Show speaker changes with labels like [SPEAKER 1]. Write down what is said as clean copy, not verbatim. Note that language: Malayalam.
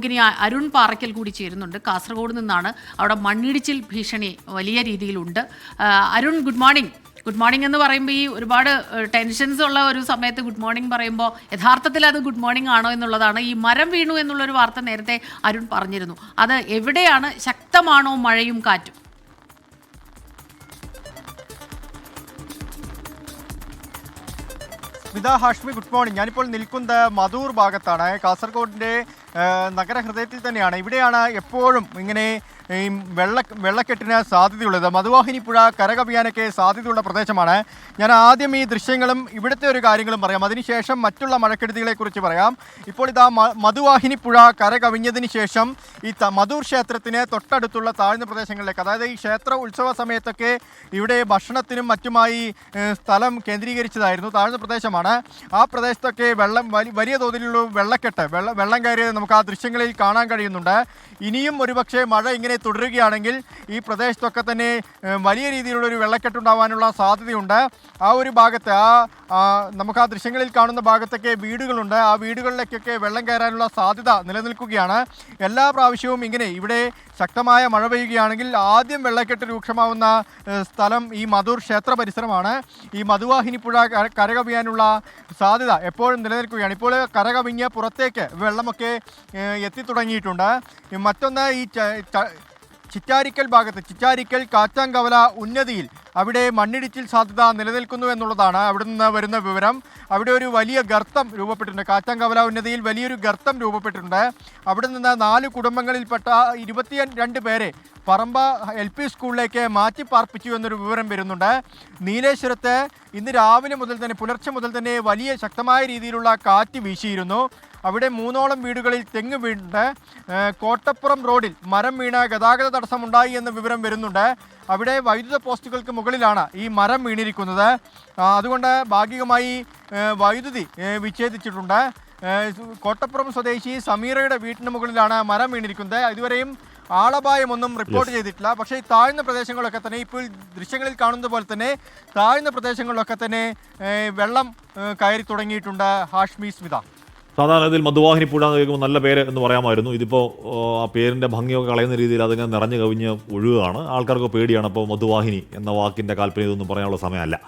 [SPEAKER 1] ഇനി അരുൺ പാറയ്ക്കൽ കൂടി ചേരുന്നുണ്ട്. കാസർഗോഡ് നിന്നാണ്. അവിടെ മണ്ണിടിച്ചിൽ ഭീഷണി വലിയ രീതിയിലുണ്ട്. Arun, good morning. Good morning എന്ന് പറയുമ്പോൾ ഈ ഒരുപാട് ടെൻഷൻസ് ഉള്ള ഒരു സമയത്ത് ഗുഡ് മോർണിംഗ് പറയുമ്പോൾ യഥാർത്ഥത്തിൽ അത് ഗുഡ് മോർണിംഗ് ആണോ എന്നുള്ളതാണ്. ഈ മരം വീണു എന്നുള്ളൊരു വാർത്ത നേരത്തെ അരുൺ പറഞ്ഞിരുന്നു. അത് എവിടെയാണ്? ശക്തമാണോ മഴയും കാറ്റും?
[SPEAKER 2] Smitha, Hashmi, good morning. ഞാനിപ്പോൾ നിൽക്കുന്നത് മധൂർ ഭാഗത്താണ്. കാസർഗോഡിൻ്റെ നഗരഹൃദയത്തിൽ തന്നെയാണ്. ഇവിടെയാണ് എപ്പോഴും ഇങ്ങനെ ഈ വെള്ളക്കെട്ടിന് സാധ്യതയുള്ളത്. മധുവാഹിനി പുഴ കരകവിയാനൊക്കെ സാധ്യതയുള്ള പ്രദേശമാണ്. ഞാൻ ആദ്യം ഈ ദൃശ്യങ്ങളും ഇവിടുത്തെ ഒരു കാര്യങ്ങളും പറയാം, അതിനുശേഷം മറ്റുള്ള മഴക്കെടുതികളെക്കുറിച്ച് പറയാം. ഇപ്പോൾ ഇതാ മധുവാഹിനി പുഴ കരകവിഞ്ഞതിന് ശേഷം ഈ മധൂർ ക്ഷേത്രത്തിന് തൊട്ടടുത്തുള്ള താഴ്ന്ന പ്രദേശങ്ങളിലേക്ക്, അതായത് ഈ ക്ഷേത്ര ഉത്സവ സമയത്തൊക്കെ ഇവിടെ ഭക്ഷണത്തിനും മറ്റുമായി സ്ഥലം കേന്ദ്രീകരിച്ചതായിരുന്നു. താഴ്ന്ന പ്രദേശമാണ്. ആ പ്രദേശത്തൊക്കെ വലിയ തോതിലുള്ള വെള്ളക്കെട്ട്, വെള്ളം കയറിയത് നമുക്ക് ആ ദൃശ്യങ്ങളിൽ കാണാൻ കഴിയുന്നുണ്ട്. ഇനിയും ഒരുപക്ഷെ മഴ ഇങ്ങനെ തുടരുകയാണെങ്കിൽ ഈ പ്രദേശത്തൊക്കെ തന്നെ വലിയ രീതിയിലുള്ളൊരു വെള്ളക്കെട്ടുണ്ടാവാനുള്ള സാധ്യതയുണ്ട്. ആ ഒരു ഭാഗത്ത് നമുക്ക് ആ ദൃശ്യങ്ങളിൽ കാണുന്ന ഭാഗത്തൊക്കെ വീടുകളുണ്ട്. ആ വീടുകളിലേക്കൊക്കെ വെള്ളം കയറാനുള്ള സാധ്യത നിലനിൽക്കുകയാണ്. എല്ലാ പ്രാവശ്യവും ഇങ്ങനെ ഇവിടെ ശക്തമായ മഴ പെയ്യുകയാണെങ്കിൽ ആദ്യം വെള്ളക്കെട്ട് രൂക്ഷമാവുന്ന സ്ഥലം ഈ മധൂർ ക്ഷേത്ര പരിസരമാണ്. ഈ മധുവാഹിനി പുഴ കരകവിയാനുള്ള സാധ്യത എപ്പോഴും നിലനിൽക്കുകയാണ്. ഇപ്പോൾ കരകവിഞ്ഞ് പുറത്തേക്ക് വെള്ളമൊക്കെ എത്തിത്തുടങ്ങിയിട്ടുണ്ട്. മറ്റൊന്ന് ഈ ചിറ്റാരിക്കൽ ഭാഗത്ത്, ചിറ്റാരിക്കൽ കാറ്റാങ്കവല ഉന്നതിയിൽ അവിടെ മണ്ണിടിച്ചിൽ സാധ്യത നിലനിൽക്കുന്നു എന്നുള്ളതാണ് അവിടെ നിന്ന് വരുന്ന വിവരം. അവിടെ ഒരു വലിയ ഗർത്തം രൂപപ്പെട്ടിട്ടുണ്ട്. കാറ്റാങ്കവല ഉന്നതിയിൽ വലിയൊരു ഗർത്തം രൂപപ്പെട്ടിട്ടുണ്ട്. അവിടെ നിന്ന് 4 കുടുംബങ്ങളിൽപ്പെട്ട 22 പേരെ പറമ്പ LP സ്കൂളിലേക്ക് മാറ്റി പാർപ്പിച്ചു എന്നൊരു വിവരം വരുന്നുണ്ട്. നീലേശ്വരത്ത് ഇന്ന് രാവിലെ മുതൽ തന്നെ, പുലർച്ചെ മുതൽ തന്നെ വലിയ ശക്തമായ രീതിയിലുള്ള കാറ്റ് വീശിയിരുന്നു. അവിടെ 3ഓളം വീടുകളിൽ തെങ്ങ് വീണിട്ടുണ്ട്. കോട്ടപ്പുറം റോഡിൽ മരം വീണ് ഗതാഗത തടസ്സമുണ്ടായി എന്ന വിവരം വരുന്നുണ്ട്. അവിടെ വൈദ്യുത പോസ്റ്റുകൾക്ക് മുകളിലാണ് ഈ മരം വീണിരിക്കുന്നത്. അതുകൊണ്ട് ഭാഗികമായി വൈദ്യുതി വിച്ഛേദിച്ചിട്ടുണ്ട്. കോട്ടപ്പുറം സ്വദേശി സമീറയുടെ വീട്ടിന് മുകളിലാണ് മരം വീണിരിക്കുന്നത്. ഇതുവരെയും ആളപായമൊന്നും റിപ്പോർട്ട് ചെയ്തിട്ടില്ല. പക്ഷേ ഈ താഴ്ന്ന പ്രദേശങ്ങളൊക്കെ തന്നെ, ഇപ്പോൾ ദൃശ്യങ്ങളിൽ കാണുന്നത് പോലെ തന്നെ താഴ്ന്ന പ്രദേശങ്ങളിലൊക്കെ തന്നെ വെള്ളം കയറി തുടങ്ങിയിട്ടുണ്ട്. ഹാഷ്മി, സ്മിത.
[SPEAKER 3] സാധാരണ ഇതിൽ മധുവാഹിനി പുഴ എന്ന് കേൾക്കുമ്പോൾ നല്ല പേര് എന്ന് പറയാമായിരുന്നു. ഇതിപ്പോൾ ആ പേരിൻ്റെ ഭംഗിയൊക്കെ കളയുന്ന രീതിയിൽ അതിങ്ങനെ നിറഞ്ഞു കവിഞ്ഞ് ഒഴുകുകയാണ്. ആൾക്കാർക്ക് പേടിയാണ്. അപ്പോൾ മധുവാഹിനി എന്ന വാക്കിൻ്റെ കാൽപ്പനിക ഇതൊന്നും പറയാനുള്ള സമയമല്ല.